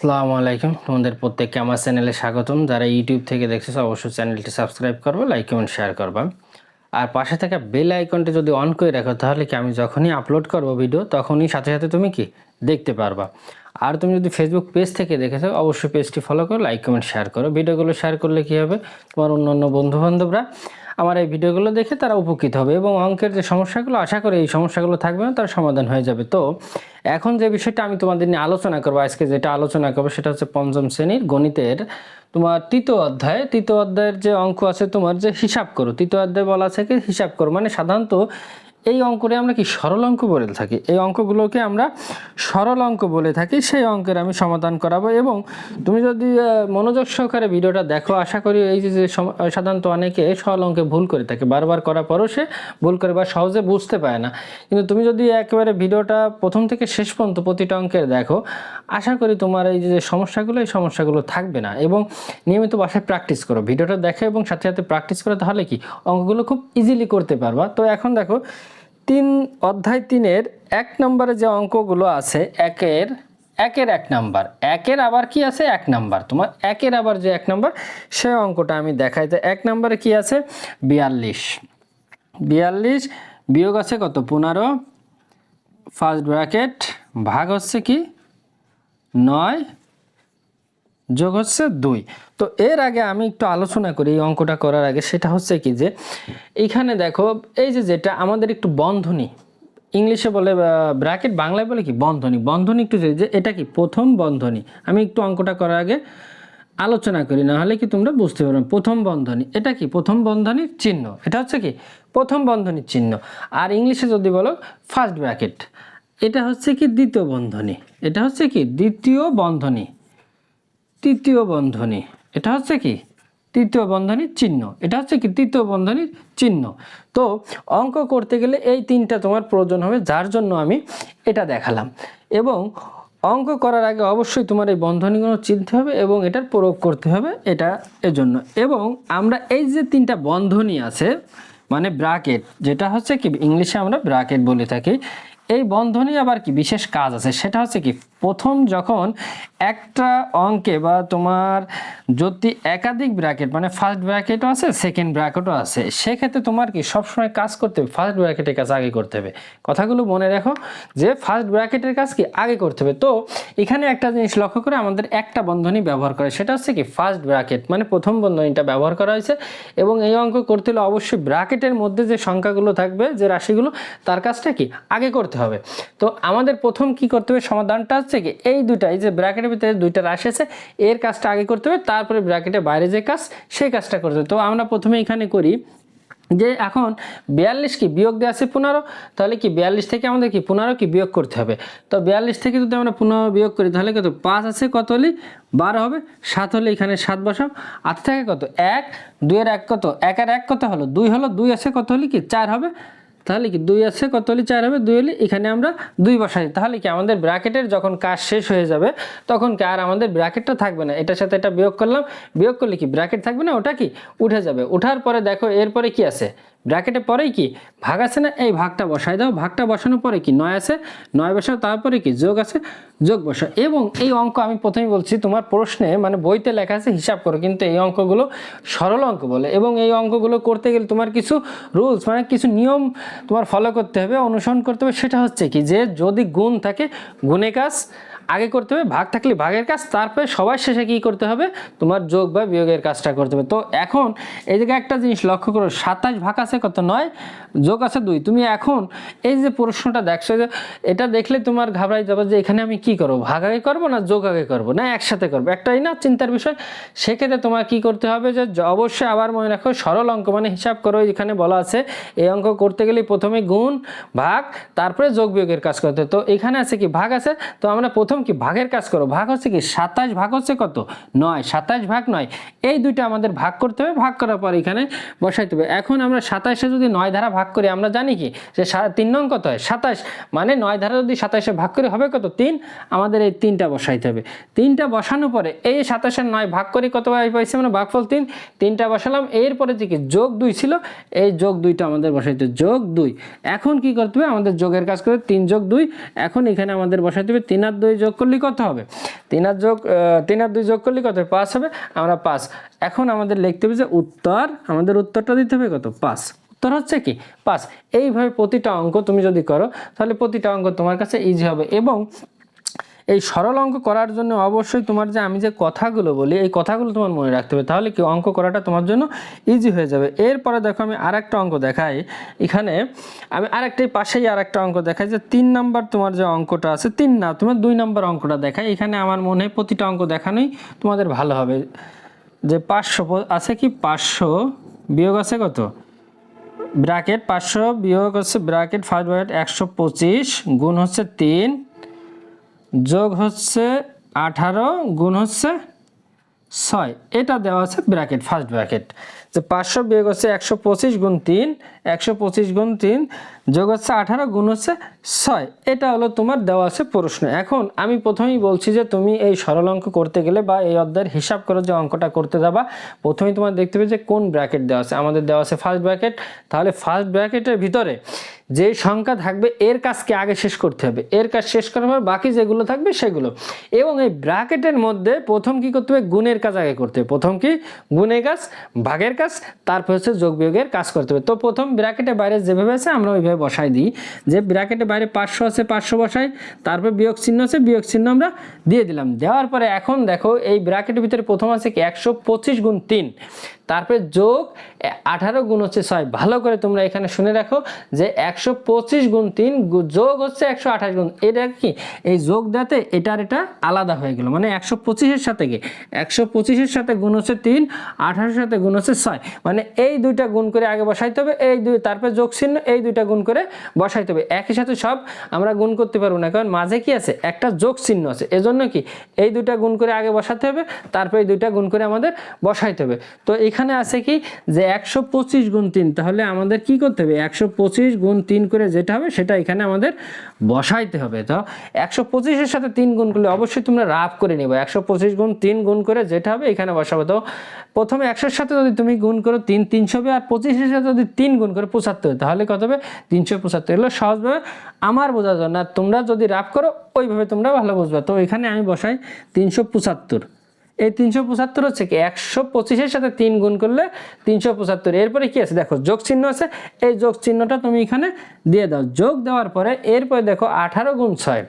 আসসালামু আলাইকুম, তোমাদের প্রত্যেককে আমার চ্যানেলে স্বাগতম। যারা ইউটিউব থেকে দেখছো অবশ্যই চ্যানেলটি সাবস্ক্রাইব করবে, লাইক কমেন্ট শেয়ার করবা। আর পাশে থাকা বেল আইকনটি যদি অন করে রাখো তাহলে কি আমি যখনই আপলোড করব ভিডিও তখনই সাথে সাথে তুমি কি দেখতে পারবা। আর তুমি যদি ফেসবুক পেজ থেকে দেখেছো অবশ্যই পেজটি ফলো করো, লাইক কমেন্ট শেয়ার করো। ভিডিওগুলো শেয়ার করলে কি হবে, তোমার অন্য বন্ধুবান্ধবরা আমার এই ভিডিওগুলো দেখে তারা উপকৃত হবে এবং অঙ্কের যে সমস্যাগুলো আশা করি এই সমস্যাগুলো থাকবে না, তার সমাধান হয়ে যাবে। তো এখন যে বিষয়টা আমি তোমাদের নিয়ে আলোচনা করবো, আজকে যেটা আলোচনা করবো সেটা হচ্ছে পঞ্চম শ্রেণীর গণিতের তোমার তৃতীয় অধ্যায়ের যে অঙ্ক আছে তোমার যে হিসাব করো। তৃতীয় অধ্যায় বলা আছে কি হিসাব করো, মানে সাধারণত এই অঙ্করে আমরা কি সরল অঙ্ক বলে থাকি, এই অঙ্কগুলোকে আমরা সরল অঙ্ক বলে থাকি। সেই অঙ্কের আমি সমাধান করাবো এবং তুমি যদি মনোযোগ সহকারে ভিডিওটা দেখো আশা করি এই যে সাধারণত অনেকে সরল অঙ্কে ভুল করে থাকে, বারবার করার পরও সে ভুল করে বা সহজে বুঝতে পারে না। কিন্তু তুমি যদি একেবারে ভিডিওটা প্রথম থেকে শেষ পর্যন্ত প্রতিটা অঙ্কের দেখো আশা করি তোমার এই যে সমস্যাগুলো এই সমস্যাগুলো থাকবে না। এবং নিয়মিত বাসায় প্র্যাকটিস করো, ভিডিওটা দেখো এবং সাথে সাথে প্র্যাকটিস করো, তাহলে কি অঙ্কগুলো খুব ইজিলি করতে পারবা। তো এখন দেখো অধ্যায় 3-এর 1 নম্বরে যে অঙ্কগুলো আছে একের এক নাম্বার, একের আবার কি আছে 1 নাম্বার, তোমার একের আবার যে 1 নাম্বার সেই অঙ্কটা আমি দেখাই। তো 1 নম্বরে কি আছে 42 বিয়োগ আছে কত 15, ফার্স্ট ব্র্যাকেট ভাগ হচ্ছে কি 9 যোগ হচ্ছে 2। তো এর আগে আমি একটু আলোচনা করি এই অঙ্কটা করার আগে, সেটা হচ্ছে কি যে এইখানে দেখো এই যে যেটা আমাদের একটু বন্ধনী, ইংলিশে বলে ব্র্যাকেট, বাংলায় বলে কি বন্ধনী একটু যে এটা কি প্রথম বন্ধনী। আমি একটু অঙ্কটা করার আগে আলোচনা করি, না হলে কি তোমরা বুঝতে পারবে। প্রথম বন্ধনী, এটা কি প্রথম বন্ধনীর চিহ্ন, এটা হচ্ছে কি প্রথম বন্ধনীর চিহ্ন। আর ইংলিশে যদি বলো ফার্স্ট ব্র্যাকেট, এটা হচ্ছে কি দ্বিতীয় বন্ধনী, এটা হচ্ছে কি দ্বিতীয় বন্ধনী, তৃতীয় বন্ধনী, এটা হচ্ছে কি তৃতীয় বন্ধনীর চিহ্ন, এটা হচ্ছে কি তৃতীয় বন্ধনীর চিহ্ন। তো অঙ্ক করতে গেলে এই 3টা তোমার প্রয়োজন হবে, যার জন্য আমি এটা দেখালাম। এবং অঙ্ক করার আগে অবশ্যই তোমার এই বন্ধনীগুলো চিনতে হবে এবং এটার প্রয়োগ করতে হবে, এটা এজন্য। এবং আমরা এই যে 3টা বন্ধনী আছে মানে ব্র্যাকেট, যেটা হচ্ছে কি ইংলিশে আমরা ব্র্যাকেট বলে থাকি, এই বন্ধনী আবার কি বিশেষ কাজ আছে, সেটা হচ্ছে কি প্রথম যখন একটা অঙ্কে বা তোমার যদি একাধিক ব্র্যাকেট মানে ফার্স্ট ব্র্যাকেটও আছে সেকেন্ড ব্র্যাকেটও আছে, সেক্ষেত্রে তোমার কি সবসময় কাজ করতে হবে ফার্স্ট ব্র্যাকেটের কাজ আগে করতে হবে। কথাগুলো মনে রাখো যে ফার্স্ট ব্র্যাকেটের কাজ কি আগে করতে হবে। তো এখানে একটা জিনিস লক্ষ্য করে আমাদের একটা বন্ধনী ব্যবহার করে, সেটা হচ্ছে কি ফার্স্ট ব্র্যাকেট মানে প্রথম বন্ধনীটা ব্যবহার করা হয়েছে। এবং এই অঙ্ক করতে হলে অবশ্যই ব্র্যাকেটের মধ্যে যে সংখ্যাগুলো থাকবে যে রাশিগুলো তার কাজটা কি আগে করতে হবে। তো আমাদের প্রথম কি করতে হবে, সমাধানটা হচ্ছে কি এই দুইটা, এই যে ব্র্যাকেটের ভিতরে 2টা রাশি আছে এর কাজটা আগে করতে হবে, তারপরে ব্র্যাকেটের বাইরে যে কাজ সেই কাজটা করতে হবে। তো আমরা প্রথমে এখানে করি যে এখন 42 কি বিয়োগ দিয়ে আছে 15, তাহলে কি 42 থেকে আমাদের কি 15 কি বিয়োগ করতে হবে। তো 42 থেকে যদি আমরা 15 বিয়োগ করি তাহলে কত 5 আছে কত হলে 12 হবে, 7 হলে এখানে 7 বসাও, 8 থেকে কত 1, 2 এর 1 কত 1 আর 1 কত হলো 2 হলো, 2 আছে কত হলে কি 4 হবে, তাহলে কি 2 আছে কত হলে 4 হবে, 2 হলে এখানে আমরা 2 বসাই। তাহলে কি আমাদের ব্র্যাকেটের যখন কাজ শেষ হয়ে যাবে তখন কি আর আমাদের ব্র্যাকেটটা থাকবে না, এটার সাথে এটা বিয়োগ করলাম, বিয়োগ করলে কি ব্র্যাকেট থাকবে না, ওটা কি উঠে যাবে। ওঠার পরে দেখো এরপরে কি আছে ব্র্যাকেটে পরেই কি ভাগ আছে না, এই ভাগটা বসাই দাও, ভাগটা বসানোর পরে কি 9 আছে 9 বসাও, তারপরে কি যোগ আছে যোগ বসাও। এবং এই অঙ্ক আমি প্রথমেই বলছি তোমার প্রশ্নে মানে বইতে লেখা আছে হিসাব করো, কিন্তু এই অঙ্কগুলো সরল অঙ্ক বলে। এবং এই অঙ্কগুলো করতে গেলে তোমার কিছু রুলস মানে কিছু নিয়ম তোমার ফলো করতে হবে, অনুসরণ করতে হবে। সেটা হচ্ছে কি যে যদি গুণ থাকে গুণের কাজ আগে করতে হবে, ভাগ থাকলে ভাগের কাজ, তারপরে সবার শেষে কি করতে হবে তোমার যোগ বা বিয়োগের কাজটা করতে হবে। তো এখন এই জায়গায় একটা জিনিস লক্ষ্য করো, 27 ভাগ আছে কত 9, যোগ আছে 2। তুমি এখন এই যে প্রশ্নটা দেখছো যে এটা দেখলে তোমার ঘাবড়াই যাবে যে এখানে আমি কি করবো, ভাগ আগে করবো না যোগ আগে করবো না একসাথে করবো, একটাই না চিন্তার বিষয়। সেক্ষেত্রে তোমার কি করতে হবে যে অবশ্যই আবার মনে রাখো সরল অঙ্ক মানে হিসাব করো, এখানে বলা আছে এই অঙ্ক করতে গেলে প্রথমে গুণ ভাগ তারপরে যোগ বিয়োগের কাজ করতে। তো এখানে আছে কি ভাগ আছে, তো আমরা প্রথম কি ভাগের কাজ করো, ভাগ হচ্ছে কি 27 ভাগ হচ্ছে কত 9, 27 ভাগ 9, এই দুইটা আমাদের ভাগ করতে হবে, ভাগ করার পর এখানে বসাইতে হবে। এখন আমরা 27-এ যদি 9 দ্বারা ভাগ করি আমরা জানি কি যে 3 নং কত হয় 27, মানে 9 দ্বারা যদি 27-এ ভাগ করি হবে কত 3, আমাদের এই 3টা বসাইতে হবে। 3টা বসানোর পরে এই 27-এর 9 ভাগ করি কত পাইছি আমরা ভাগফল 3, 3টা বসালাম। এরপরে যে কি যোগ 2 ছিল এই যোগ 2টা আমাদের বসাইতে যোগ 2। এখন কি করতে হবে আমাদের যোগের কাজ করে 3 যোগ 2, এখন এখানে আমাদের বসাইতে হবে 3 আর 2 যোগ যোগ করলে কত হবে? 3 আর 2 যোগ করলে কত হবে? 5 হবে। আমরা 5। এখন আমাদের লিখতে হবে যে উত্তর, আমাদের উত্তরটা দিতে হবে কত? 5। উত্তর হচ্ছে কি? 5। এইভাবে প্রতিটা অঙ্ক তুমি যদি করো তাহলে প্রতিটা অঙ্ক তোমার কাছে ইজি হবে। এবং এই সরল অঙ্ক করার জন্য অবশ্যই তোমার যে আমি যে কথাগুলো বলি এই কথাগুলো তোমার মনে রাখতে হবে, তাহলে কি অঙ্ক করাটা তোমার জন্য ইজি হয়ে যাবে। এরপরে দেখো আমি আরেকটা অঙ্ক দেখাই। এখানে আমি আরেকটাই পাশেই আরেকটা অঙ্ক দেখাই যে 3 নাম্বার তোমার যে অঙ্কটা আছে, 3 না তোমার 2 নাম্বার অঙ্কটা দেখাই। এখানে আমার মনে হয় প্রতিটা অঙ্ক দেখানোই তোমাদের ভালো হবে। যে 500 আছে কি? 500 বিয়োগ আছে কত? ব্র্যাকেট 500 বিয়োগ হচ্ছে ব্র্যাকেট ফার্স্ট ব্র্যাকেট 125 গুণ হচ্ছে 3 যোগ হচ্ছে 18 গুণ হচ্ছে 6, এটা দেওয়া আছে ব্র্যাকেট ফার্স্ট ব্র্যাকেট। যে 500 বিয়োগ হচ্ছে 125 গুণ 3, 125 গুণ 3 যোগ হচ্ছে 18 গুণ হচ্ছে 6, এটা হলো তোমার দেওয়া আছে প্রশ্ন। এখন আমি প্রথমেই বলছি যে তুমি এই সরল অঙ্ক করতে গেলে বা এই অধ্যায়ের হিসাব করে যে অঙ্কটা করতে যাবা, প্রথমেই তোমার দেখতে হবে যে কোন ব্র্যাকেট দেওয়া আছে। আমাদের দেওয়া আছে ফার্স্ট ব্র্যাকেট। তাহলে ফার্স্ট ব্র্যাকেটের ভিতরে যে সংখ্যা থাকবে এর কাজকে আগে শেষ করতে হবে, এর কাজ শেষ করার পর বাকি যেগুলো থাকবে সেগুলো। এবং এই ব্র্যাকেটের মধ্যে প্রথম কি করতে হবে? গুণের কাজ আগে করতে হবে। প্রথম কি? গুণের কাজ, ভাগের কাজ, তারপর হচ্ছে যোগ বিয়োগের কাজ করতে হবে। তো প্রথম ব্র্যাকেটের বাইরে যেভাবে আছে আমরা ওইভাবে বসাই দিই। যে ব্র্যাকেটের বাইরে 500 আছে 500 বসাই, তারপর বিয়োগ চিহ্ন আছে বিয়োগ চিহ্ন আমরা দিয়ে দিলাম। দেওয়ার পরে এখন দেখো এই ব্র্যাকেটের ভিতরে প্রথম আছে কি? 125 গুণ 3, তারপরে যোগ 18 গুণ হচ্ছে 6। ভালো করে তোমরা এখানে শুনে রাখো যে 125 গুণ 3 যোগ হচ্ছে 128 গুণ, এটা কি? এই যোগ দেওয়াতে এটা আর এটা আলাদা হয়ে গেল। মানে 125-এর সাথে কি? 125-এর সাথে গুণ হচ্ছে 3, 18-এর সাথে গুণ হচ্ছে 6। মানে এই দুইটা গুণ করে আগে বসাইতে হবে, এই দুই তারপরে যোগ চিহ্ন, এই দুইটা গুণ করে বসাইতে হবে। একই সাথে সব আমরা গুণ করতে পারবো না, কারণ মাঝে কি আছে? একটা যোগ চিহ্ন আছে। এজন্য কি এই দুইটা গুণ করে আগে বসাতে হবে, তারপরে এই দুইটা গুণ করে আমাদের বসাইতে হবে। তো এখানে আছে কি যে 125 গুণ 3, তাহলে আমাদের কি করতে হবে? 125 গুণ 3 করে যেটা হবে সেটা এখানে আমাদের বসাইতে হবে। তো 125-এর সাথে 3 গুণ করলে অবশ্যই তোমরা রাফ করে নিবে। 125 গুণ 3 গুণ করে যেটা হবে এখানে বসাবো। তো প্রথমে 100-এর সাথে যদি তুমি গুণ করো 3 300 হবে, আর 25-এর সাথে যদি 3 গুণ করে 75, তাহলে কত হবে? 375। এগুলো সহজভাবে আমার বোঝার জন্য, আর তোমরা যদি রাফ করো ওইভাবে তোমরা ভালো বুঝবে। তো এখানে আমি বসাই 375। এই 375 হচ্ছে কি? 125-এর সাথে 3 গুণ করলে 375। এরপরে কি আছে? দেখো যোগ চিহ্ন আছে, এই যোগ চিহ্নটা তুমি এখানে দিয়ে দাও। যোগ দেওয়ার পরে এরপরে দেখো 18 গুণ 6,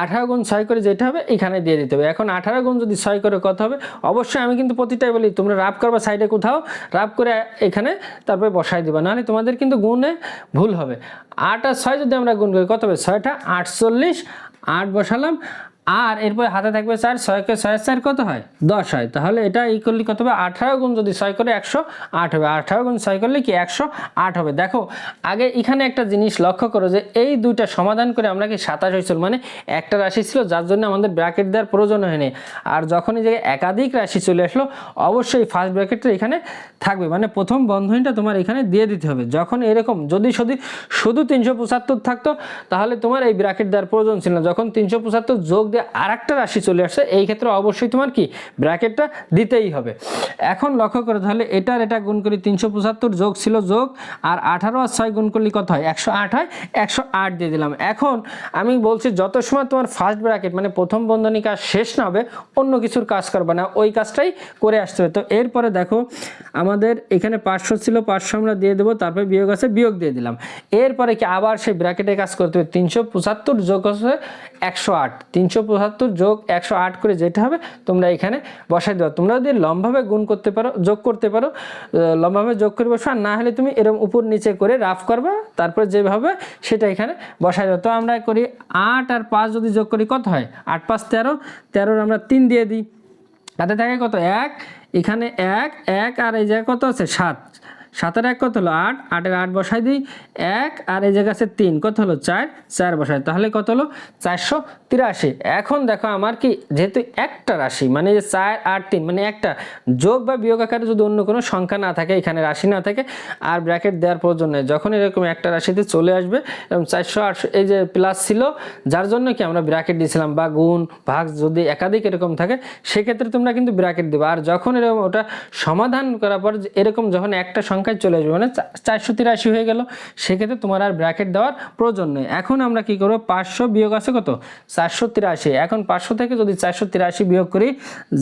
18 গুণ 6 করে যেটা হবে এখানে দিয়ে দিতে হবে। এখন 18 গুণ যদি 6 করে কত হবে? অবশ্যই আমি কিন্তু প্রতিটাই বলি তোমরা রাফ করবা, সাইডে কোথাও রাফ করে এখানে তারপরে বসাই দিবা, নাহলে তোমাদের কিন্তু গুণে ভুল হবে। 8 আর 6 যদি আমরা গুণ করি কত হবে? 6টা 48, 8 বসালাম, আর এরপরে হাতে থাকবে 4, 6কে 6 4 কত হয়? 10 হয়। তাহলে এটা ইকুয়ালি কত হবে? 18 গুণ যদি 6 করে 108 হবে। 18 গুণ 6 করলে কি 108 হবে। দেখো আগে এখানে একটা জিনিস লক্ষ্য করো যে এই দুইটা সমাধান করে আমরা কি 27 হয়েছিল, মানে একটা রাশি ছিল যার জন্য আমাদের ব্র্যাকেট দেওয়ার প্রয়োজন হয়নি। আর যখন এই জায়গায় একাধিক রাশি চলে আসলো অবশ্যই ফার্স্ট ব্র্যাকেটটা এখানে থাকবে, মানে প্রথম বন্ধনীটা তোমার এখানে দিয়ে দিতে হবে। যখন এরকম যদি শুধু 375 থাকতো তাহলে তোমার এই ব্র্যাকেট দেওয়ার প্রয়োজন ছিল না। যখন 375 যোগ আর একটা রাশি চলে আসছে এই ক্ষেত্রে অবশ্যই তোমার কি ব্র্যাকেটটা দিতেই হবে। এখন লক্ষ্য করে তাহলে এটার এটা গুণ করি 375 যোগ ছিল যোগ, আর 18 আর 6 গুণ করলে কত হয়? 108 হয়। 108 দিয়ে দিলাম। এখন আমি বলছি যত সময় তোমার ফার্স্ট ব্র্যাকেট মানে প্রথম বন্ধনী কাজ শেষ না হবে অন্য কিছুর কাজ করবে না, ওই কাজটাই করে আসতে হবে। তো এরপরে দেখো আমাদের এখানে 500 ছিল, 500 আমরা দিয়ে দেবো, তারপরে বিয়োগ আছে বিয়োগ দিয়ে দিলাম। এরপরে কি আবার সেই ব্র্যাকেটে কাজ করতে হবে। 375 যোগ হচ্ছে 108, 375 যোগ 108 করে যেটা হবে তোমরা এখানে বসাই দেওয়া। তোমরা যদি লম্বভাবে গুণ করতে পারো, যোগ করতে পারো, লম্বভাবে যোগ করে বসো, আর না হলে তুমি এরকম উপর নিচে করে রাফ করবা, তারপর যেভাবে সেটা এখানে বসাই দেওয়া। তো আমরা করি 8 আর 5 যদি যোগ করি কত হয়? 8 5 13, 13 আমরা 3 দিয়ে দিই, তাতে থাকে কত? 1, এখানে 1 1, আর এই জায়গায় কত আছে? 7, 7 আর 1 কত হলো? 8, 8 এর 8 বসাই দিই 1, আর এই জায়গা আছে 3, কত হলো? 4, 4 বসাই, তাহলে কত হলো? 483। এখন দেখো আমার কি যেহেতু একটা রাশি মানে 4 আর 3 মানে একটা যোগ বা বিয়োগ আকারে যদি অন্য কোনো সংখ্যা না থাকে, এখানে রাশি না থাকে, আর ব্র্যাকেট দেওয়ার প্রয়োজন নেই। যখন এরকম একটা রাশিতে চলে আসবে এবং 400 800 এই যে প্লাস ছিল যার জন্য কি আমরা ব্র্যাকেট দিয়েছিলাম, বা গুণ ভাগ যদি একাধিক এরকম থাকে সেক্ষেত্রে তোমরা কিন্তু ব্র্যাকেট দেবে। আর যখন এরকম ওটা সমাধান করার পর এরকম যখন একটা সংখ্যা সংখ্যায় চলে আসবে, মানে 483 হয়ে গেল। সেক্ষেত্রে তোমার আর ব্র্যাকেট দেওয়ার প্রয়োজন নেই। এখন আমরা কি করব, 500 বিয়োগ আছে কত 483, এখন 500 থেকে যদি 483 বিয়োগ করি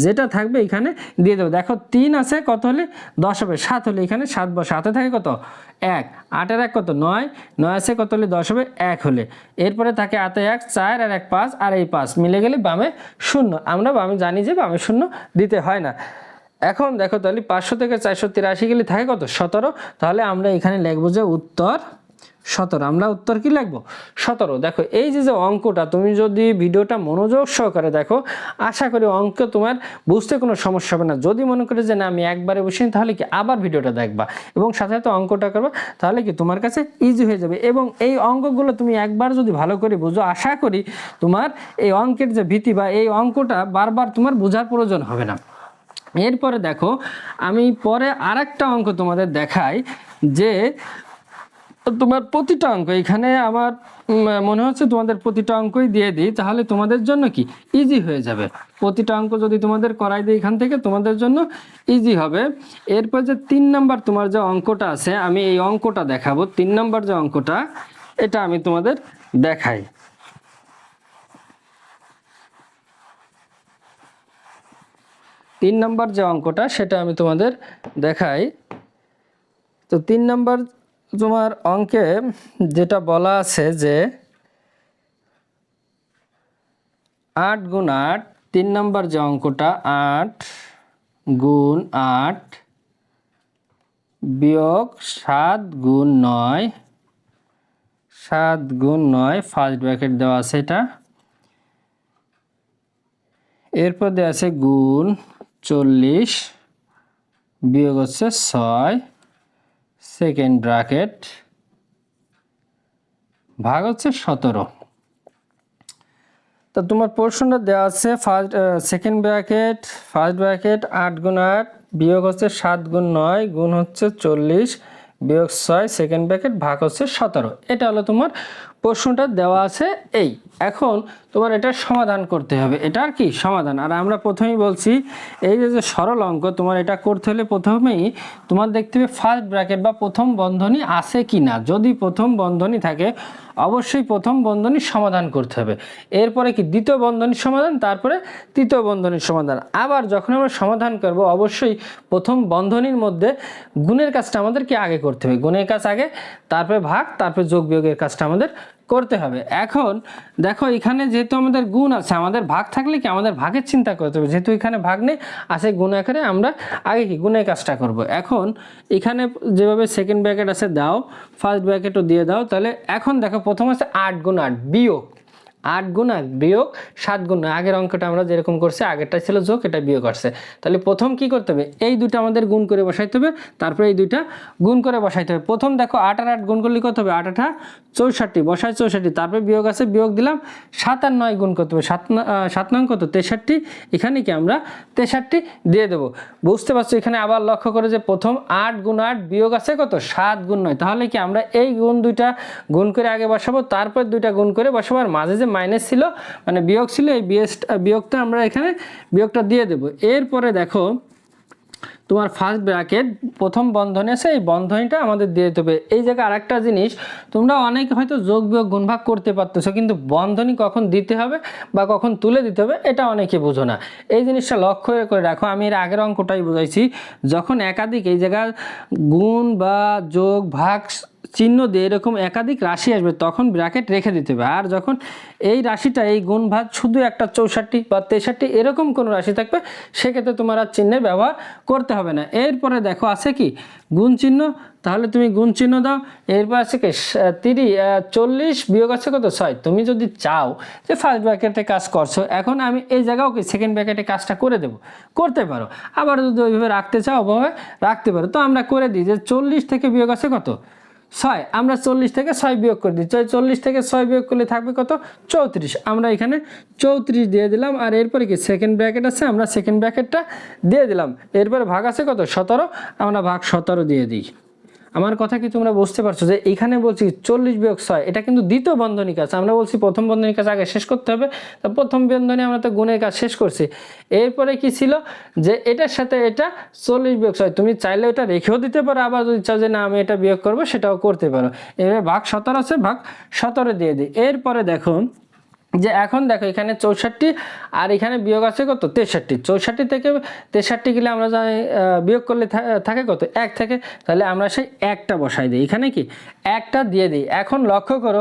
যেটা থাকবে এখানে দিয়ে দেবো। দেখো 3 আছে কত হলে 10 হবে, 7 হলে এখানে 7 বসে, হাতে থাকে কত 1, 8 আর 1 কত 9, 9 আছে কত হলে 10 হবে 1 হলে, এরপরে থাকে হাতে 1, 4 আর 1 5, আর এই 5 মিলে গেলে বামে 0। আমরা বামে জানি যে বামে 0 দিতে হয় না। এখন দেখো তাহলে 500 থেকে 483 গেলে থাকে কত 17, তাহলে আমরা এখানে লিখবো যে উত্তর 17। আমরা উত্তর কি লিখবো 17। দেখো এই যে অঙ্কটা তুমি যদি ভিডিওটা মনোযোগ সহকারে দেখো, আশা করি অঙ্ক তোমার বুঝতে কোনো সমস্যা হবে না। যদি মনে করে যে না আমি একবারে বসিনি, তাহলে কি আবার ভিডিওটা দেখবা এবং সাথে সাথে অঙ্কটা করবা, তাহলে কি তোমার কাছে ইজি হয়ে যাবে। এবং এই অঙ্কগুলো তুমি একবার যদি ভালো করে বুঝো, আশা করি তোমার এই অঙ্কের যে ভীতি বা এই অঙ্কটা বারবার তোমার বোঝার প্রয়োজন হবে না। এরপরে দেখো আমি পরে আরেকটা অঙ্ক তোমাদের দেখাই, যে তোমার প্রতিটা অঙ্ক এখানে আমার মনে হচ্ছে তোমাদের প্রতিটা অঙ্কই দিয়ে দিই, তাহলে তোমাদের জন্য কি ইজি হয়ে যাবে। প্রতিটা অঙ্ক যদি তোমাদের করাই দিই এখান থেকে, তোমাদের জন্য ইজি হবে। এরপর যে 3 নাম্বার তোমার যে অঙ্কটা আছে, আমি এই অঙ্কটা দেখাবো। 3 নাম্বার যে অঙ্কটা, এটা আমি তোমাদের দেখাই। 3 নাম্বার যে অঙ্কটা সেটা আমি তোমাদের দেখাই। তো 3 নাম্বার তোমার অঙ্কে যেটা বলা আছে যে 8 গুণ 8, 3 নাম্বার যে অঙ্কটা 8 গুণ 8 বিয়োগ 7 গুণ 9, 7 গুণ 9 ফার্স্ট ব্র্যাকেট দেওয়া আছে এটা। এরপর দেওয়া আছে গুণ 40 বিয়োগ হচ্ছে 6 সেকেন্ড ব্র্যাকেট ভাগ হচ্ছে 17। তো তোমার প্রশ্নটা দেওয়া আছে সেকেন্ড ব্র্যাকেট ফার্স্ট ব্র্যাকেট 8 গুণ 8 বিয়োগ হচ্ছে 7 গুণ 9 গুণ হচ্ছে 40 বিয়োগ 6 সেকেন্ড ব্র্যাকেট ভাগ হচ্ছে 17। এটা হলো তোমার প্রশ্নটা দেওয়া আছে এই। এখন তোমার এটা সমাধান করতে হবে, এটার কি সমাধান। আর আমরা প্রথমেই বলছি এই যে সরল অঙ্ক তোমার এটা করতে হলে প্রথমেই তোমার দেখতে হবে ফার্স্ট ব্র্যাকেট বা প্রথম বন্ধনী আছে কি না। যদি প্রথম বন্ধনী থাকে অবশ্যই প্রথম বন্ধনীর সমাধান করতে হবে, এরপরে কি দ্বিতীয় বন্ধনীর সমাধান, তারপরে তৃতীয় বন্ধনীর সমাধান। আবার যখন আমরা সমাধান করব অবশ্যই প্রথম বন্ধনীর মধ্যে গুণের কাজটা আমাদেরকে আগে করতে হবে, গুণের কাজ আগে, তারপরে ভাগ, তারপরে যোগ বিয়োগের কাজটা আমাদের করতে হবে। এখন দেখো এখানে যেহেতু আমাদের গুণ আছে, আমাদের ভাগ থাকলে কি আমাদের ভাগের চিন্তা করতে হবে, যেহেতু এখানে ভাগ নেই আছে গুণ আকারে, আমরা আগে কি গুণের কাজটা করব। এখন এখানে যেভাবে সেকেন্ড ব্র্যাকেট আছে দাও, ফার্স্ট ব্র্যাকেটও দিয়ে দাও। তাহলে এখন দেখো প্রথম আছে 8 গুণ 8 বিয়োগ 8 গুণ 8 বিয়োগ 7 গুণ 9। আগের অঙ্কটা আমরা যেরকম করছি, আগেরটা ছিল যোগ, এটা বিয়োগ আসছে। তাহলে প্রথম কি করতে হবে, এই দুটো আমাদের গুণ করে বসাইতে হবে, তারপরে এই দুইটা গুণ করে বসাইতে হবে। প্রথম দেখো 8 আর 8 গুণ করলে কত হবে, 8 8 64 বসায় 64, তারপরে বিয়োগ আছে বিয়োগ দিলাম, 7 আর 9 গুণ করতে হবে, 7 9 কত 63, এখানে কি আমরা 63 দিয়ে দেবো। বুঝতে পারছো, এখানে আবার লক্ষ্য করে যে প্রথম 8 গুণ 8 বিয়োগ আছে কত 7 গুণ 9, তাহলে কি আমরা এই গুণ দুইটা গুণ করে আগে বসাবো, তারপর দুইটা গুণ করে বসাবো, আর মাঝে যে মাইনাস ছিল মানে বিয়োগ ছিল, এই বিয়োগটা আমরা এখানে বিয়োগটা দিয়ে দেব। এরপরে দেখো তোমার ফার্স্ট ব্র্যাকেট প্রথম বন্ধনী আছে, এই বন্ধনীটা আমাদের দিয়ে দিতে হবে। এই জায়গায় আরেকটা জিনিস, তোমরা অনেকে হয়তো যোগ বিয়োগ গুণভাগ করতে পারতেছো, কিন্তু বন্ধনী কখন দিতে হবে বা কখন তুলে দিতে হবে এটা অনেকে বোঝো না। এই জিনিসটা লক্ষ্য করে রাখো। আমি এর আগের অঙ্কটাই বুঝাইছি, যখন একাধিক এই জায়গায় গুণ বা যোগ ভাগ চিহ্ন দিয়ে এরকম একাধিক রাশি আসবে তখন ব্র্যাকেট রেখে দিতে হবে। আর যখন এই রাশিটা এই গুণ ভাগ শুধু একটা 64 বা 63 এরকম কোনো রাশি থাকবে, সেক্ষেত্রে তোমার আর চিহ্নের ব্যবহার করতে হবে না। এরপরে দেখো আছে কি গুণ চিহ্ন, তাহলে তুমি গুণ চিহ্ন দাও। এরপর আছে কি 40 বিয়োগ আছে কত 6। তুমি যদি চাও যে ফার্স্ট ব্র্যাকেটে কাজ করছো, এখন আমি এই জায়গাও কি সেকেন্ড ব্র্যাকেটে কাজটা করে দেবো, করতে পারো। আবার যদি ওইভাবে রাখতে চাও ওইভাবে রাখতে পারো। তো আমরা করে দিই যে 40 থেকে বিয়োগ আছে কত 6, আমরা 40 থেকে 6 বিয়োগ করে দিই। 40 থেকে 6 বিয়োগ করলে থাকবে কত 34, আমরা এখানে 34 দিয়ে দিলাম। আর এরপরে কি সেকেন্ড ব্র্যাকেট আছে, আমরা সেকেন্ড ব্র্যাকেটটা দিয়ে দিলাম। এরপরে ভাগ আছে কত 17, আমরা ভাগ 17 দিয়ে দিই। আমার কথা কি তোমরা বুঝতে পারছো যে এখানে বলছি 40 বিয়োগ 6 এটা কিন্তু দ্বিতীয় বন্ধনীর কাজ। আমরা বলছি প্রথম বন্ধনীর কাজ আগে শেষ করতে হবে, তো প্রথম বন্ধনী আমরা তো গুণের কাজ শেষ করছি। এরপরে কি ছিল যে এটার সাথে এটা 40 বিয়োগ 6, তুমি চাইলে এটা রেখেও দিতে পারো, আবার যদি চাও যে না আমি এটা বিয়োগ করবো সেটাও করতে পারো। এবারে ভাগ 17 আছে, ভাগ 17 দিয়ে দিই। এরপরে দেখো যে এখন দেখো এখানে 64 আর এখানে বিয়োগ আছে কত 63, 64 থেকে 63 গেলে আমরা জানি বিয়োগ করলে থাকে কত 1 থাকে, তাহলে আমরা সেই একটা বসাই দিই, এখানে কি একটা দিয়ে দিই। এখন লক্ষ্য করো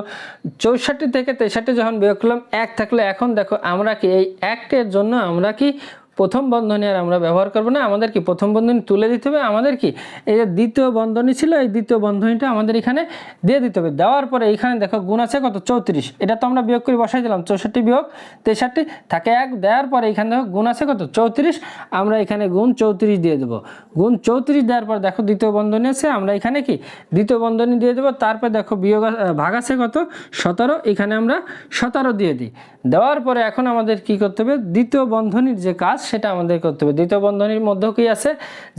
64 থেকে 63 যখন বিয়োগ করলাম 1 থাকলে এখন দেখো আমরা কি এই 1-এর জন্য আমরা কি প্রথম বন্ধনী আর আমরা ব্যবহার করব না, আমাদের কি প্রথম বন্ধনী তুলে দিতে হবে। আমাদের কি এই যে দ্বিতীয় বন্ধনী ছিল এই দ্বিতীয় বন্ধনীটা আমাদের এখানে দিয়ে দিতে হবে। দেওয়ার পরে এখানে দেখো গুণ আছে কত 34, এটা তো আমরা বিয়োগ করে বসাই দিলাম, 64 বিয়োগ 63 থাকে 1, দেওয়ার পরে এখানে দেখো গুণ আছে কত 34, আমরা এখানে গুণ 34 দিয়ে দেবো। গুণ 34 দেওয়ার পর দেখো দ্বিতীয় বন্ধনী আছে, আমরা এখানে কি দ্বিতীয় বন্ধনী দিয়ে দেবো। তারপর দেখো বিয়োগ ভাগ আছে কত 17, এখানে আমরা 17 দিয়ে দিই। দেওয়ার পরে এখন আমাদের কি করতে হবে, দ্বিতীয় বন্ধনীর যে কাজ সেটা আমাদের করতে হবে। দ্বিতীয় বন্ধনীর মধ্যে কি আছে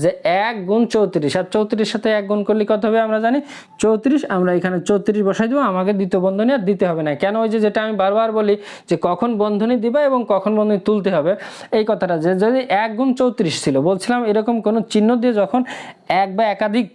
যে 1 গুণ 34, আর 34 সাথে 1 গুণ করলে কত হবে আমরা জানি 34, আমরা এখানে 34 বসাই দেবো। আমাকে দ্বিতীয় বন্ধনী আর দিতে হবে না, কেন ওই যে যেটা আমি বারবার বলি যে কখন বন্ধনী দিবা এবং কখন বন্ধনী তুলতে হবে, এই কথাটা যে যদি 1 গুণ 34 ছিল বলছিলাম এরকম কোনো চিহ্ন দিয়ে যখন এক বা একাধিক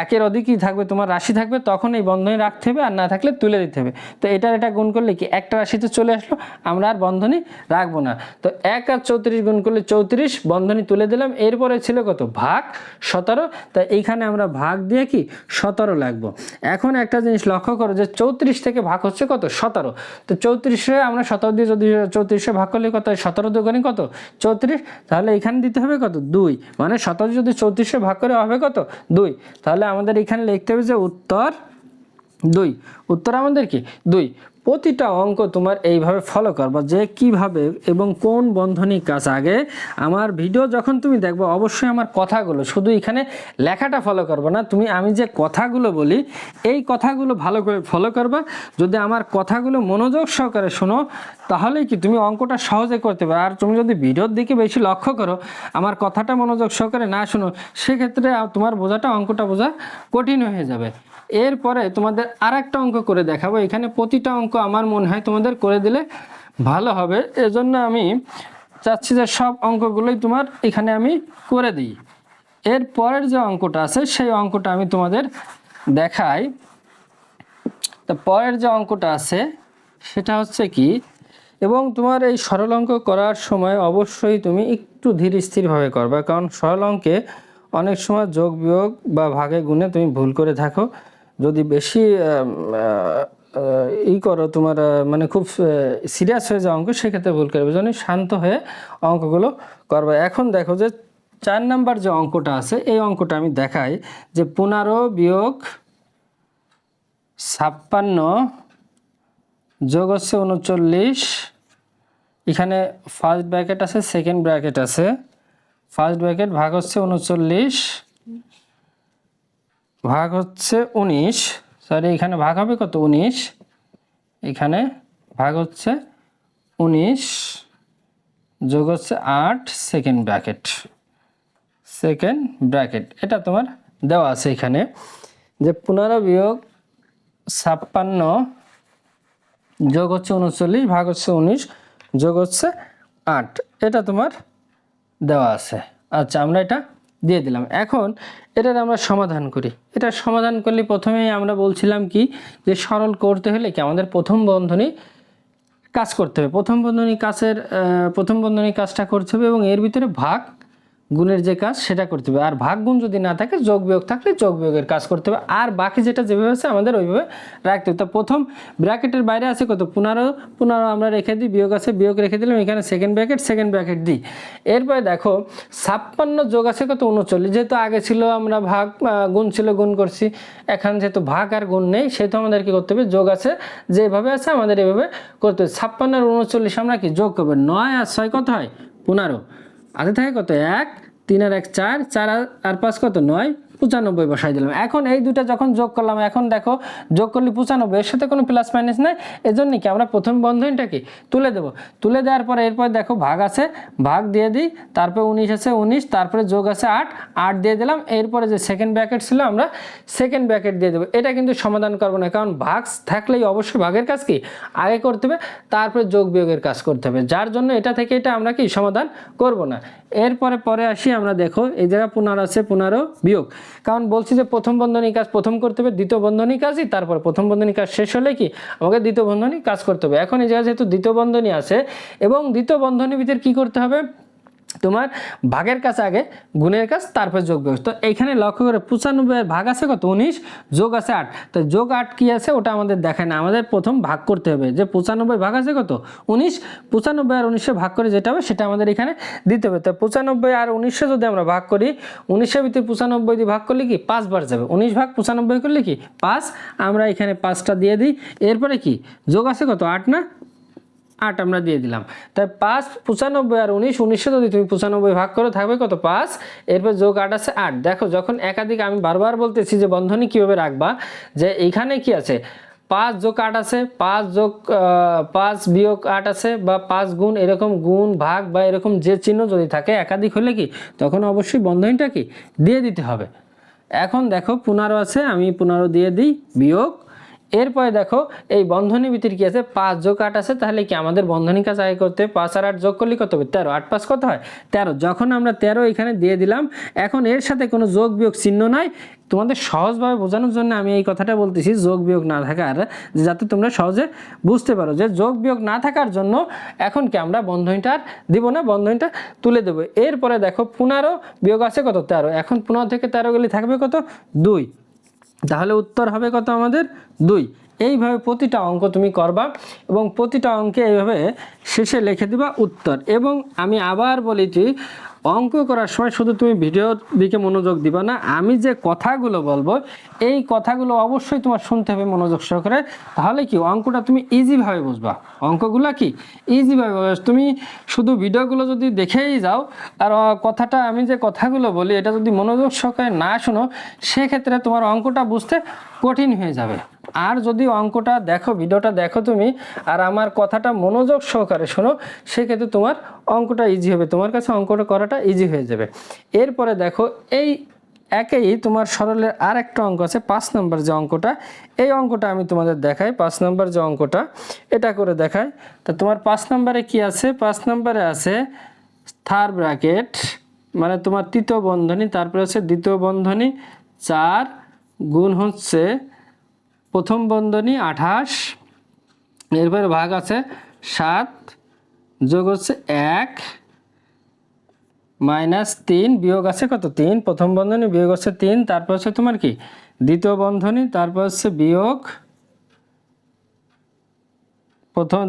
একের অধিকই থাকবে তোমার রাশি থাকবে তখন এই বন্ধনী রাখতে হবে, আর না থাকলে তুলে দিতে হবে। তো এটা গুণ করলে কি একটা রাশিতে চলে আসলো, আমরা আর বন্ধনী রাখবো না। তো 1 আর 34 গুণ করলে 34, বন্ধনী তুলে দিলাম। এরপরে ছিল কত ভাগ 17, তাই এইখানে আমরা ভাগ দিয়ে কি 17 লাগবো। এখন একটা জিনিস লক্ষ্য করো যে 34 থেকে ভাগ হচ্ছে কত 17, তো 34-এ আমরা 17 দিয়ে যদি 34-এ ভাগ করলে কত 17 দুগুণে কত 34, তাহলে এখানে দিতে হবে কত 2, মানে 17 যদি 34-এ ভাগ করে হবে কত 2, তাহলে আমাদের এখানে লিখতে হবে যে উত্তর 2, উত্তর আমাদের কি 2। প্রতিটা অঙ্ক তোমার এইভাবে ফলো করবা যে কিভাবে এবং কোন বন্ধনী কাজ আগে। আমার ভিডিও যখন তুমি দেখবে অবশ্যই আমার কথাগুলো, শুধু এখানে লেখাটা ফলো করবে না, তুমি আমি যে কথাগুলো বলি এই কথাগুলো ভালো করে ফলো করবা। যদি আমার কথাগুলো মনোযোগ সহকারে শোনো তাহলে কি তুমি অঙ্কটা সহজে করতে পারো। আর তুমি যদি ভিডিওর দিকে বেশি লক্ষ্য করো, আমার কথাটা মনোযোগ সহকারে না শোনো, সেক্ষেত্রে তোমার বোঝাটা অঙ্কটা বোঝা কঠিন হয়ে যাবে। এরপরে তোমাদের আর একটা অঙ্ক করে দেখাবো, এখানে প্রতিটা অঙ্ক আমার মনে হয় তোমাদের করে দিলে ভালো হবে, এজন্য আমি চাচ্ছি যে সব অঙ্কগুলোই তোমার এখানে আমি করে দিই। এর পরের যে অঙ্কটা আছে সেই অঙ্কটা আমি তোমাদের দেখাই। তো পরের যে অঙ্কটা আছে সেটা হচ্ছে কি, এবং তোমার এই সরল অঙ্ক করার সময় অবশ্যই তুমি একটু ধীর স্থিরভাবে করবে, কারণ সরল অঙ্কে অনেক সময় যোগ বিয়োগ বা ভাগে গুণে তুমি ভুল করে থাকো। যদি বেশি করো তোমার মানে খুব সিরিয়াস হয়ে যাও অঙ্ক, সেক্ষেত্রে ভুল করবে, জন্য শান্ত হয়ে অঙ্কগুলো করবে। এখন দেখো যে 4 নাম্বার যে অঙ্কটা আছে এই অঙ্কটা আমি দেখাই যে 15 বিয়োগ 56 যোগ হচ্ছে 39, এখানে ফার্স্ট ব্র্যাকেট আছে সেকেন্ড ব্র্যাকেট আছে, ফার্স্ট ব্র্যাকেট ভাগ হচ্ছে 39 ভাগ হচ্ছে 19, সরি এখানে ভাগ হবে কত 19, এখানে ভাগ হচ্ছে 19 যোগ হচ্ছে 8 সেকেন্ড ব্র্যাকেট, এটা তোমার দেওয়া আছে এখানে যে 15 বিয়োগ 56 যোগ হচ্ছে 39 ভাগ হচ্ছে 19 যোগ হচ্ছে 8, এটা তোমার দেওয়া আছে। আচ্ছা আমরা এটা দিয়ে দিলাম। এখন এটার আমরা সমাধান করি। এটা সমাধান করলে প্রথমেই আমরা বলছিলাম কি যে সরল করতে হলে কি আমাদের প্রথম বন্ধনী কাজ করতে হবে, প্রথম বন্ধনী কাজটা করতে হবে এবং এর ভিতরে ভাগ গুণের যে কাজ সেটা করতে হবে। আর ভাগ গুণ যদি না থাকে যোগ বিয়োগ থাকলে যোগ বিয়োগের কাজ করতে হবে, আর বাকি যেটা যেভাবে আছে আমাদের ওইভাবে রাখতে হবে। তো প্রথম ব্র্যাকেটের বাইরে আছে কত 15 আমরা রেখে দিই, বিয়োগ আছে বিয়োগ রেখে দিলাম, এখানে সেকেন্ড ব্র্যাকেট দিই। এরপরে দেখো 56 যোগ আছে কত 39, যেহেতু আগে ছিল আমরা ভাগ গুণ ছিল গুণ করছি, এখন যেহেতু ভাগ আর গুণ নেই সেহেতু আমাদের কি করতে হবে যোগ আছে যেভাবে আছে আমাদের এভাবে করতে হবে। 56 আর 39 আমরা কি যোগ করবো, 9 আর 6 কত হয় 15, আগে থাকে কত 1, 3 আর 1 4, 4 আর 5 কত 9, 95 বসাই দিলাম। এখন এই দুটা যখন যোগ করলাম, এখন দেখো যোগ করলে 95, এর সাথে কোনো প্লাস মাইনাস নাই, এজন্য কি আমরা প্রথম বন্ধনীটাকে তুলে দেব। তুলে দেওয়ার পরে এরপর দেখো ভাগ আছে, ভাগ দিয়ে দিই, তারপরে 19 আছে 19, তারপরে যোগ আছে 8, 8 দিয়ে দিলাম। এরপরে যে সেকেন্ড ব্র্যাকেট ছিল আমরা সেকেন্ড ব্র্যাকেট দিয়ে দেবো। এটা কিন্তু সমাধান করবো না, কারণ ভাগ থাকলেই অবশ্যই ভাগের কাজ কি আগে করতে হবে, তারপরে যোগ বিয়োগের কাজ করতে হবে, যার জন্য এটা থেকে এটা আমরা কি সমাধান করব না। এরপরে পরে আসি আমরা, দেখো এই জায়গায় 15 আছে, 15 বিয়োগ, কারণ বলছি যে প্রথম বন্ধনী কাজ প্রথম করতে হবে, দ্বিতীয় বন্ধনী কাজই তারপর প্রথম বন্ধনী কাজ শেষ হলে কি আমাকে দ্বিতীয় বন্ধনী কাজ করতে হবে। এখন এই জায়গায় যেহেতু দ্বিতীয় বন্ধনী আছে এবং দ্বিতীয় বন্ধনীর ভিতরে কি করতে হবে, তোমার ভাগের কাজ আগে, গুণের কাজ তারপর যোগ বিয়োগ। তো এইখানে লক্ষ্য করে 95 এর ভাগ আছে কত 19, যোগ আছে 8, তো যোগ 8 কি আছে ওটা আমাদের দেখায় না, আমাদের প্রথম ভাগ করতে হবে। যে 95 ভাগ আছে কত 19, 95 আর 19 ভাগ করে যেটা হবে সেটা আমাদের এখানে দিতে হবে। তো 95 আর 19 যদি আমরা ভাগ করি, 19 ভিতরে 95 দিয়ে ভাগ করলে কি 5 বার যাবে, 19 ভাগ 95 করলে কি 5, আমরা এখানে 5টা দিয়ে দিই। এরপরে কি যোগ আছে কত 8 না, 8 আমরা দিয়ে দিলাম। তাই 5, 95 আর 19, 19 যদি তুমি 95 ভাগ করো থাকবে কত 5, এরপর যোগ 8 আছে 8। দেখো যখন একাধিক, আমি বারবার বলতেছি যে বন্ধনী কিভাবে রাখবা, যে এইখানে কি আছে 5 যোগ 8 আছে, 5 বিয়োগ 8 আছে, বা 5 গুণ, এরকম গুণ ভাগ বা এরকম যে চিহ্ন যদি থাকে একাধিক হলে কি তখন অবশ্যই বন্ধনীটা কি দিয়ে দিতে হবে। এখন দেখো 15 আছে, আমি 15 দিয়ে দিই, বিয়োগ, এরপরে দেখো এই বন্ধনী ভিতরে কি আছে 5 যোগ 8 আছে, তাহলে কি আমাদের বন্ধনী কাজ আগে করতে 5 আর 8 যোগ করলে কত হবে 13, 8 5 কত হয় 13। যখন আমরা 13 এখানে দিয়ে দিলাম, এখন এর সাথে কোনো যোগ বিয়োগ চিহ্ন নাই, তোমাদের সহজভাবে বোঝানোর জন্য আমি এই কথাটা বলতেছি, যোগ বিয়োগ না থাকার, যাতে তোমরা সহজে বুঝতে পারো যে যোগ বিয়োগ না থাকার জন্য এখন কি আমরা বন্ধনীটা আর দিব না, বন্ধনীটা তুলে দেবো। এরপরে দেখো 15 বিয়োগ আছে কত 13, এখন 15 থেকে 13 গেলে থাকবে কত 2, তাহলে উত্তর হবে কত আমাদের 2। এইভাবে প্রতিটা অঙ্ক তুমি করবা এবং প্রতিটা অঙ্কে এইভাবে শেষে লিখে দিবা উত্তর। এবং আমি আবার বলেছি, অঙ্ক করার সময় শুধু তুমি ভিডিওর দিকে মনোযোগ দিবা না, আমি যে কথাগুলো বলবো এই কথাগুলো অবশ্যই তোমার শুনতে হবে মনোযোগ সহকারে, তাহলে কি অঙ্কটা তুমি ইজিভাবে বুঝবা, অঙ্কগুলো কি ইজিভাবে বুঝবা। তুমি শুধু ভিডিওগুলো যদি দেখেই যাও আর কথাটা, আমি যে কথাগুলো বলি এটা যদি মনোযোগ সহকারে না শোনো, সেক্ষেত্রে তোমার অঙ্কটা বুঝতে কঠিন হয়ে যাবে। আর যদি অঙ্কটা দেখো, ভিডিওটা দেখো তুমি, আর আমার কথাটা মনোযোগ সহকারে শোনো, সেক্ষেত্রে তোমার অঙ্কটা ইজি হবে, তোমার কাছে অঙ্কটা করাটা ইজি হয়ে যাবে। এরপরে দেখো এই একেই তোমার সরলের আর একটা অঙ্ক আছে 5 নম্বর যে অঙ্কটা, এই অঙ্কটা আমি তোমাদের দেখাই। 5 নম্বর যে অঙ্কটা এটা করে দেখাই। তা তোমার 5 নম্বরে কি আছে, 5 নম্বরে আছে থার্ড ব্র্যাকেট, মানে তোমার তৃতীয় বন্ধনী, তারপরে আছে দ্বিতীয় বন্ধনী 4 গুণ হচ্ছে প্রথম বন্ধনী 28, এরপরে ভাগ আছে 7, যোগ হচ্ছে 1 মাইনাস 3, বিয়োগ আছে কত 3, প্রথম বন্ধনী বিয়োগ হচ্ছে 3, তারপর হচ্ছে তোমার কি দ্বিতীয় বন্ধনী, তারপর হচ্ছে বিয়োগ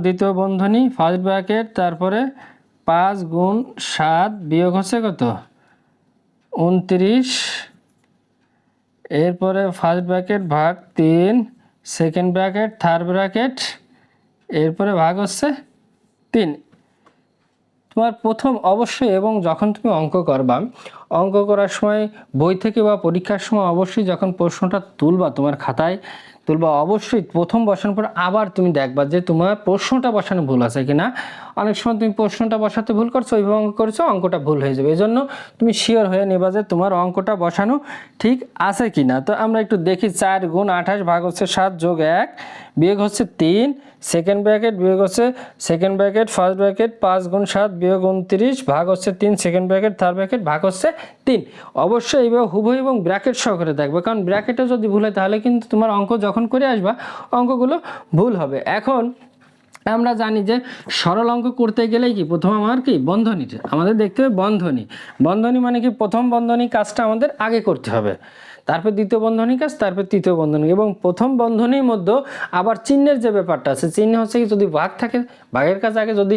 দ্বিতীয় বন্ধনী ফার্স্ট ব্র্যাকেট, তারপরে 5 গুণ 7 বিয়োগ হচ্ছে কত 29, এরপরে ফার্স্ট ব্র্যাকেট ভাগ 3, সেকেন্ড ব্র্যাকেট, থার্ড ব্র্যাকেট, এরপরে ভাগ হচ্ছে 3। তোমার প্রথম অবশ্যই, এবং যখন তুমি অঙ্ক করবা, অঙ্ক করার সময় বই থেকে বা পরীক্ষার সময় অবশ্যই যখন প্রশ্নটা তুলবা তোমার খাতায় তুলবা, অবশ্যই প্রথম বসানোর পর আবার তুমি দেখবা যে তোমার প্রশ্নটা বসানো ভুল আছে কিনা। অনেক সময় তুমি প্রশ্নটা বসাতে ভুল করছো, ওইভাবে অঙ্ক করেছো, অঙ্কটা ভুল হয়ে যাবে। এই জন্য তুমি শিওর হয়ে নেবা যে তোমার অঙ্কটা বসানো ঠিক আছে কিনা। তো আমরা একটু দেখি, 4 গুণ 28 ভাগ হচ্ছে 7 যোগ 1 বিয়োগ হচ্ছে 3, সেকেন্ড ব্র্যাকেট বিয়োগ হচ্ছে সেকেন্ড ব্র্যাকেট ফার্স্ট ব্র্যাকেট 5 গুণ 7 বিয়োগ 29 ভাগ হচ্ছে 3, সেকেন্ড ব্র্যাকেট থার্ড ব্র্যাকেট ভাগ হচ্ছে 3। অবশ্যই এইভাবে হুবহু এবং ব্র্যাকেট সহকারে দেখবে, কারণ ব্র্যাকেটে যদি ভুল হয় তাহলে কিন্তু তোমার অঙ্ক যখন করে আসবা অঙ্কগুলো ভুল হবে। এখন আমরা জানি যে সরল অঙ্ক করতে গেলেই কি প্রথম আমার কি বন্ধনীটা আমাদের দেখতে হবে, বন্ধনী মানে কি প্রথম বন্ধনী কাজটা আমাদের আগে করতে হবে, তারপর দ্বিতীয় বন্ধনী কাজ, তারপর তৃতীয় বন্ধনী, এবং প্রথম বন্ধনীর মধ্যে আবার চিহ্নের যে ব্যাপারটা আছে, চিহ্ন হচ্ছে কি যদি ভাগ থাকে ভাগের কাজ আগে, যদি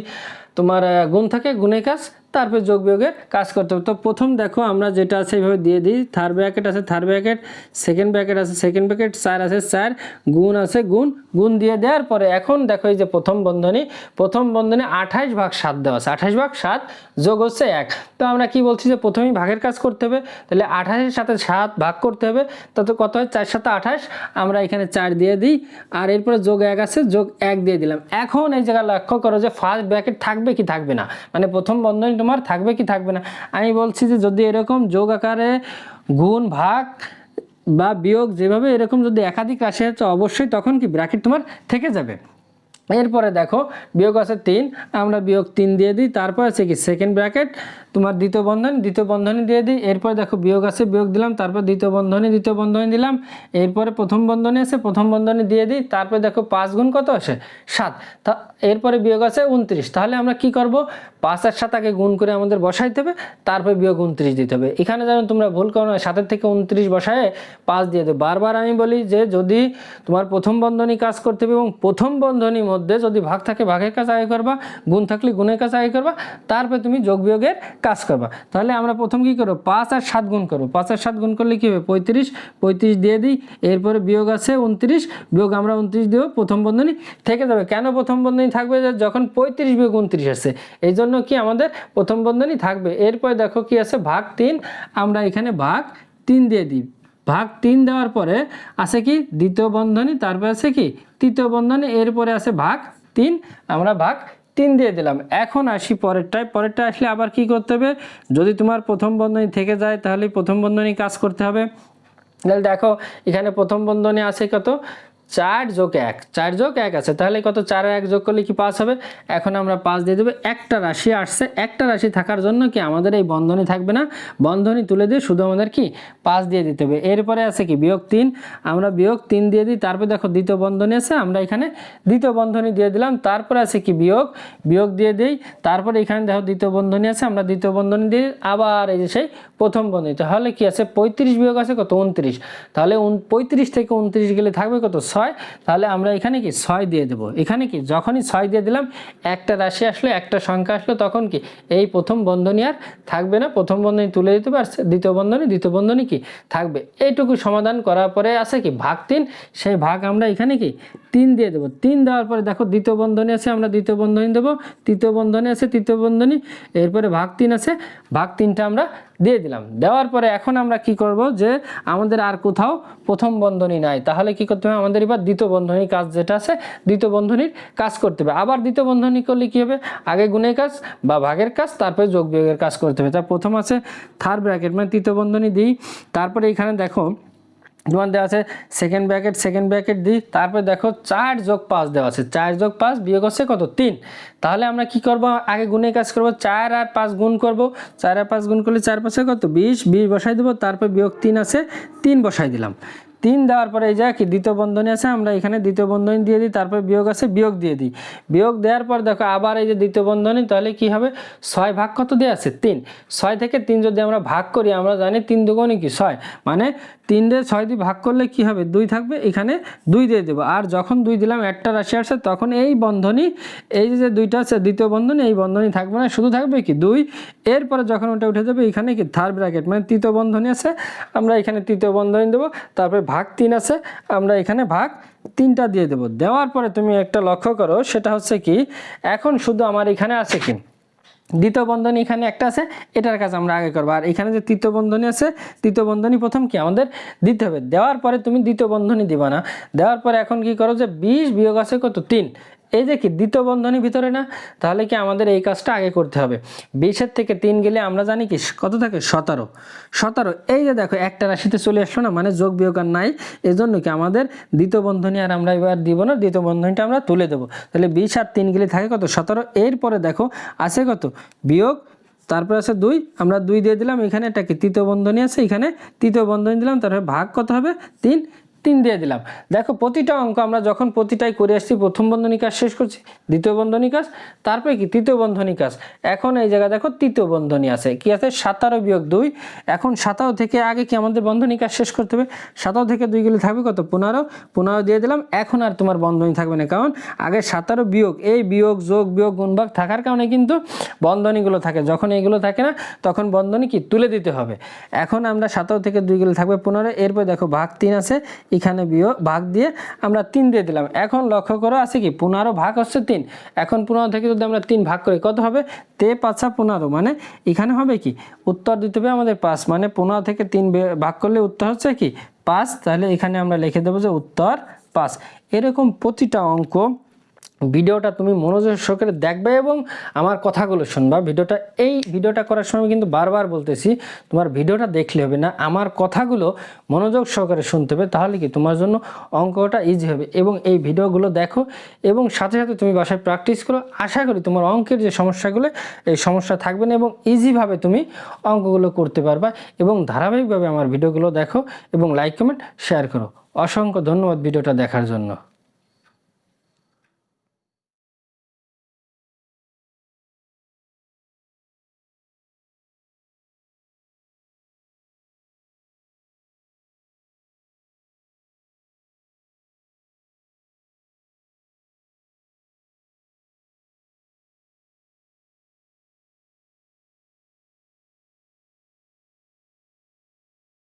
তোমার গুণ থাকে, গুণের কাজ, তারপর যোগ বিয়োগের কাজ করতে হবে। তো প্রথম দেখো আমরা যেটা আছে এইভাবে দিয়ে দিই, থার্ড ব্র্যাকেট আছে থার্ড ব্র্যাকেট, সেকেন্ড ব্র্যাকেট আছে সেকেন্ড ব্র্যাকেট, 4 আছে 4, গুণ আছে গুণ, গুণ দিয়ে দেওয়ার পরে এখন দেখো এই যে প্রথম বন্ধনী 28/7 দেওয়া আছে, 28/7 যোগ হচ্ছে 1। তো আমরা কি বলছি যে প্রথমেই ভাগের কাজ করতে হবে, তাহলে 28-এর সাথে 7 ভাগ করতে হবে, তত কত হয় 4 7 28, আমরা এখানে 4 দিয়ে দিই, আর এরপরে যোগ 1 আছে, যোগ 1 দিয়ে দিলাম। এখন এই জায়গায় লক্ষ্য করো যে ফার্স্ট ব্র্যাকেট থাকবে কি থাকবে না, মানে প্রথম বন্ধনী তোমার থাকবে কি থাকবে না। আমি বলছি যে যদি এরকম যোগ আকারে গুণ ভাগ বা বিয়োগ যেভাবে এরকম যদি একাধিক রাশি হচ্ছে অবশ্যই তখন কি ব্র্যাকেট তোমার থেকে যাবে। এরপরে দেখো বিয়োগ আছে 3, আমরা বিয়োগ 3 দিয়ে দিই, তারপর আছে কি সেকেন্ড ব্র্যাকেট তোমার দ্বিতীয় বন্ধনী দিয়ে দিই। এরপর দেখো বিয়োগ আছে, বিয়োগ দিলাম, তারপর দ্বিতীয় বন্ধনী দিলাম। এরপরে প্রথম বন্ধনী আছে, প্রথম বন্ধনী দিয়ে দিই, তারপরে দেখো 5 গুণ কত আসে 7, তা এরপরে বিয়োগ আছে 29। তাহলে আমরা কি করব, 5 আর 7 আগে গুণ করে আমাদের বসাইতে হবে, তারপরে বিয়োগ 29 দিতে হবে। এখানে যেন তোমরা ভুল করো না, 7 থেকে 29 বসায় 5 দিয়ে দেবে। বারবার আমি বলি যে যদি তোমার প্রথম বন্ধনী কাজ করতে হবে এবং প্রথম বন্ধনীর মধ্যে যদি ভাগ থাকে ভাগের কাজ আগে করবা, গুণ থাকলে গুণের কাজ আগে করবা, তারপরে তুমি যোগ বিয়োগের কাজ করবা। তাহলে আমরা প্রথম কি করব, 5 আর 7 গুণ করব, 5 আর 7 গুণ করলে কি হবে 35 দিয়ে দিই। এরপরে বিয়োগ আছে 29, বিয়োগ আমরা 29 দেব, প্রথম বন্ধনী থেকে যাবে। কেন প্রথম বন্ধনী থাকবে, যখন 35 বিয়োগ 29 আছে এই জন্য কি আমাদের প্রথম বন্ধনী থাকবে। এরপরে দেখো কি আছে ভাগ 3, আমরা এখানে ভাগ 3 দিয়ে দিই। ভাগ 3 দেওয়ার পরে আছে কি দ্বিতীয় বন্ধনী, তারপরে আছে কি তৃতীয় বন্ধনী, এরপরে আছে ভাগ 3, আমরা ভাগ 3 দিয়ে দিলাম। এখন আসি পরেরটা আসলে আবার কি করতে হবে, যদি তোমার প্রথম বন্ধনী থেকে যায় তাহলে প্রথম বন্ধনী কাজ করতে হবে। তাহলে দেখো এখানে প্রথম বন্ধনী আছে কত 4 যোগ 1, 4 যোগ 1 আছে, তাহলে কত 4 আর 1 যোগ করলে কি 5 হবে। এখন আমরা 5 দিয়ে দেবো, একটা রাশি আসছে, একটা রাশি থাকার জন্য কি আমাদের এই বন্ধনী থাকবে না, বন্ধনী তুলে দিয়ে শুধু আমাদের কি 5 দিয়ে দিতে হবে। এরপরে আছে কি বিয়োগ 3, আমরা বিয়োগ 3 দিয়ে দিই, তারপরে দেখো দ্বিতীয় বন্ধনী আছে, আমরা এখানে দ্বিতীয় বন্ধনী দিয়ে দিলাম, তারপরে আছে কি বিয়োগ দিয়ে দিই, তারপরে এখানে দেখো দ্বিতীয় বন্ধনী আছে, আমরা দ্বিতীয় বন্ধনী দিয়ে আবার এই যে সেই প্রথম বন্ধনী। তাহলে কি আছে 35 বিয়োগ আছে কত 29, তাহলে 35 থেকে 29 গেলে থাকবে কত 6, তাহলে আমরা এখানে কি 6 দিয়ে দেব। এখানে কি যখনই 6 দিয়ে দিলাম, একটা রাশি আসলো, একটা সংখ্যা আসলো, তখন কি এই প্রথম বন্ধনী আর থাকবে না, প্রথম বন্ধনী তুলে দিতে হবে, আর দ্বিতীয় বন্ধনী কি থাকবে। এইটুকু সমাধান করার পরে আছে কি ভাগ 3, সেই ভাগ আমরা এখানে কি 3 দিয়ে দেবো। 3 দেওয়ার পরে দেখো দ্বিতীয় বন্ধনী আছে, আমরা দ্বিতীয় বন্ধনী দেবো, তৃতীয় বন্ধনী আছে তৃতীয় বন্ধনী, এরপরে ভাগ 3 আছে, ভাগ 3টা আমরা দিয়ে দিলাম। দেওয়ার পরে এখন আমরা কি করব, যে আমাদের আর কোথাও প্রথম বন্ধনী নাই, তাহলে কি করতে হবে, আমাদের এবার দ্বিতীয় বন্ধনীর কাজ যেটা আছে দ্বিতীয় বন্ধনীর কাজ করতে হবে। আবার দ্বিতীয় বন্ধনী করলে কি হবে, আগে গুণের কাজ বা ভাগের কাজ, তারপরে যোগ বিয়োগের কাজ করতে হবে। তার প্রথম আছে থার্ড ব্র্যাকেট মানে তৃতীয় বন্ধনী দিই, তারপরে এখানে দেখো তোমার দেওয়া আছে সেকেন্ড ব্র্যাকেট দিই, তারপরে দেখো 4 যোগ 5 দেওয়া আছে, 4 যোগ 5 বিয়োগ হচ্ছে কত 3। তাহলে আমরা কি করব, আগে গুণের কাজ করব, 4 আর 5 গুণ করব, 4 আর 5 গুণ করলে 4 5 কত 20 বসাই দেবো, তারপর বিয়োগ 3 আছে 3 বসাই দিলাম। 3 দেওয়ার পরে এই যে কি দ্বিতীয় বন্ধনী আছে, আমরা এখানে দ্বিতীয় বন্ধনী দিয়ে দিই, তারপর বিয়োগ আছে বিয়োগ দিয়ে দিই। বিয়োগ দেওয়ার পর দেখো আবার এই যে দ্বিতীয় বন্ধনী, তাহলে কি হবে 6 ভাগ কত দেওয়া আছে 3, 6 থেকে 3 যদি আমরা ভাগ করি, আমরা জানি 3 দুগুণে কি 6, মানে 3 দিয়ে 6 দিয়ে ভাগ করলে কি হবে 2 থাকবে, এখানে 2 দিয়ে দেবো। আর যখন 2 দিলাম একটা রাশি আসছে, তখন এই বন্ধনী এই যে দুইটা আছে দ্বিতীয় বন্ধনী, এই বন্ধনী থাকবে না, শুধু থাকবে কি 2। এরপরে যখন ওটা উঠে যাবে, এখানে কি থার্ড ব্র্যাকেট মানে তৃতীয় বন্ধনী আছে, আমরা এখানে তৃতীয় বন্ধনী দেবো, তারপরে ভাগ 3 আছে, আমরা এখানে ভাগ 3টা দিয়ে দেবো। দেওয়ার পরে তুমি একটা লক্ষ্য করো, সেটা হচ্ছে কি এখন শুধু আমার এখানে আছে কি দ্বিতীয় বন্ধনী, এখানে একটা আছে, এটার কাজ আমরা আগে করবো। আর এখানে যে তৃতীয় বন্ধনী আছে, তৃতীয় বন্ধনী প্রথম কি আমাদের দিতে হবে। দেওয়ার পরে তুমি দ্বিতীয় বন্ধনী দিবা না, দেওয়ার পরে এখন কি করো, যে 20 বিয়োগ আছে কত 3, এই যে কি দ্বিতীয় বন্ধনী ভিতরে না, তাহলে কি আমাদের এই কাজটা আগে করতে হবে। 20-এর থেকে 3 গেলে আমরা জানি কি কত থাকে 17। এই যে দেখো একটা রাশিতে চলে আসলো না, মানে যোগ বিয়োগ আর নাই, এজন্য কি আমাদের দ্বিতীয় বন্ধনী আর আমরা এবার দিব না, দ্বিতীয় বন্ধনীটা আমরা তুলে দেবো। তাহলে 20 আর 3 গেলে থাকে কত 17। এরপরে দেখো আছে কত বিয়োগ, তারপরে আছে 2, আমরা 2 দিয়ে দিলাম, এখানে এটা কি তৃতীয় বন্ধনী আছে, এখানে তৃতীয় বন্ধনী দিলাম, তারপরে ভাগ কত হবে 3, 3 দিয়ে দিলাম। দেখো প্রতিটা অঙ্ক আমরা যখন প্রতিটাই করে আসছি, প্রথম বন্ধনী কাজ শেষ করছি, দ্বিতীয় বন্ধনী কাজ, তারপরে কি তৃতীয় বন্ধনী কাজ। এখন এই জায়গায় দেখো তৃতীয় বন্ধনী আছে, কি আছে 17 বিয়োগ 2। এখন 17 থেকে আগে কি আমাদের বন্ধনী কাজ শেষ করতে হবে। 17 থেকে 2 গেলে থাকবে কত 15, 15 দিয়ে দিলাম। এখন আর তোমার বন্ধনী থাকবে না, কারণ আগে 17 বিয়োগ, এই বিয়োগ যোগ বিয়োগ গুণ ভাগ থাকার কারণে কিন্তু বন্ধনীগুলো থাকে। যখন এইগুলো থাকে না তখন বন্ধনী কি তুলে দিতে হবে। এখন আমরা 17 থেকে 2 গেলে থাকবে 15, এরপর দেখো ভাগ 3 আছে, এখানে বিয়োগ ভাগ দিয়ে আমরা 3 দিয়ে দিলাম। এখন লক্ষ্য করো আছে কি 15 ভাগ হচ্ছে 3। এখন 15 থেকে যদি আমরা 3 ভাগ করি কত হবে, 3 × 5 = 15, মানে এখানে হবে কি উত্তর দিতে হবে আমাদের 5, মানে 15 থেকে 3 ভাগ করলে উত্তর হচ্ছে কি 5। তাহলে এখানে আমরা লিখে দেবো যে উত্তর 5। এরকম প্রতিটা অঙ্ক ভিডিওটা তুমি মনোযোগ সহকারে দেখবে এবং আমার কথাগুলো শুনবা। এই ভিডিওটা করার সময় কিন্তু বারবার বলতেছি, তোমার ভিডিওটা দেখলে হবে না, আমার কথাগুলো মনোযোগ সহকারে শুনতে হবে, তাহলে কি তোমার জন্য অঙ্কটা ইজি হবে। এবং এই ভিডিওগুলো দেখো এবং সাথে সাথে তুমি বাসায় প্র্যাকটিস করো। আশা করি তোমার অঙ্কের যে সমস্যাগুলো, এই সমস্যা থাকবে না এবং ইজিভাবে তুমি অঙ্কগুলো করতে পারবা। এবং ধারাবাহিকভাবে আমার ভিডিওগুলো দেখো এবং লাইক কমেন্ট শেয়ার করো। অসংখ্য ধন্যবাদ ভিডিওটা দেখার জন্য।